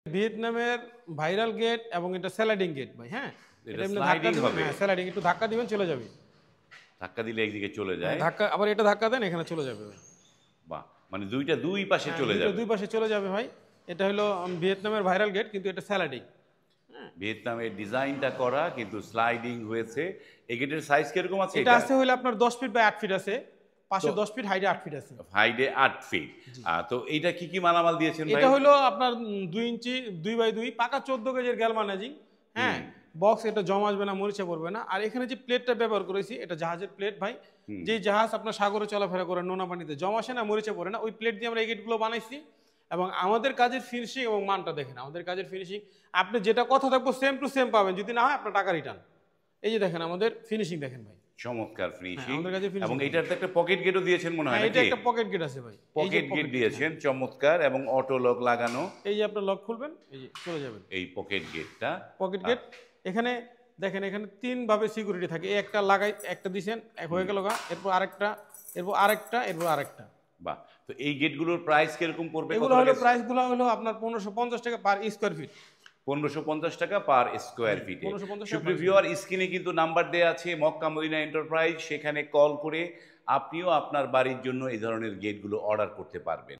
ভিয়েতনামের viral gate এবং এটা স্লাইডিং গেট ভাই। হ্যাঁ, এটা এটা এমনি ধাক্কা স্লাইডিং দিবেন, হবে। হ্যাঁ স্লাইডিং, একটু ধাক্কা দিবেন চলে যাবে। ধাক্কা দিলে একদিকে চলে হ্যাঁ, যায়। ধাক্কা আবার এটা ধাক্কা দেন এখানে চলে যাবে ভাই। বাহ! মানে দুইটা দুই পাশে হ্যাঁ, চলে দুইটা যাবে। দুই পাশে চলে যাবে ভাই। এটা হলো ভিয়েতনামের ভাইরাল গেট, কিন্তু এটা স্লাইডিং। ভিয়েতনামের ডিজাইনটা করা কিন্তু স্লাইডিং হয়েছে। এই গেটের সাইজ কিরকম আছে এটা এটা? আছে হইলে আপনার 10 ফিট বাই 8 ফিট আছে, পাশে তো 10 ফিট, হাইটে 8 ফিট আছে। হাইটে 8 ফিট। তো এইটা কি মালামাল দিয়েছেন ভাই? এটা হলো আপনার 2 ইঞ্চি 2 বাই 2 পাকা 14 কেজির গ্যালভানাইজিং। হ্যাঁ, বক্স, এটা জমা আসবে না, মরিচা পড়বে না। আর এখানে যে প্লেটটা ব্যবহার করেছি, এটা জাহাজের প্লেট ভাই। যে জাহাজ আপনার সাগরে চলাফেরা করে, নোনা পানিতে জমা আসে না, মরিচা পড়ে না, ওই প্লেট দিয়ে আমরা এই গেটগুলো বানাইছি। এবং আমাদের কাজের ফিনিশিং এবং মানটা দেখেন, আমাদের কাজের ফিনিশিং আপনি যেটা কথা থাকবো সেম টু সেম পাবেন, যদি না হয় আপনার টাকা রিটার্ন। এই যে দেখেন আমাদের ফিনিশিং দেখেন ভাই, চমৎকার ফিনিশিং। আমাদের কাছে finishing এবং এটাতে একটা পকেট গেটও দিয়েছেন মনে হয় হ্যাঁ, এটা নাকি? একটা পকেট গেট আছে ভাই। এই যে পকেট গেট দিয়েছেন চমৎকার, এবং অটো লক লাগানো। এই যে আপনার লক খুলবেন, এই যে চলে যাবেন। এই পকেট গেটটা পকেট গেট এখানে দেখেন, এখানে 3 ভাবে সিকিউরিটি থাকে। এই একটা লাগাই, একটা দিছেন, এক হয়ে গেল গা, এরপর আরেকটা, এরপর আরেকটা, এরপর আরেকটা। বাহ! তো এই গেটগুলোর প্রাইস কিরকম পড়বে? এগুলো হলো প্রাইসগুলো হলো আপনার 1550 টাকা পার স্কয়ার ফিট। 1550 টাকা পার স্কোয়ার ফিটে। 1550 টাকা সুপ্রিয় ভিউয়ার, স্ক্রিনে কিন্তু নাম্বার দেয়া আছে মক্কা মদিনা এন্টারপ্রাইজ, সেখানে কল করে আপনিও আপনার বাড়ির জন্য এই ধরনের গেটগুলো অর্ডার করতে পারবেন।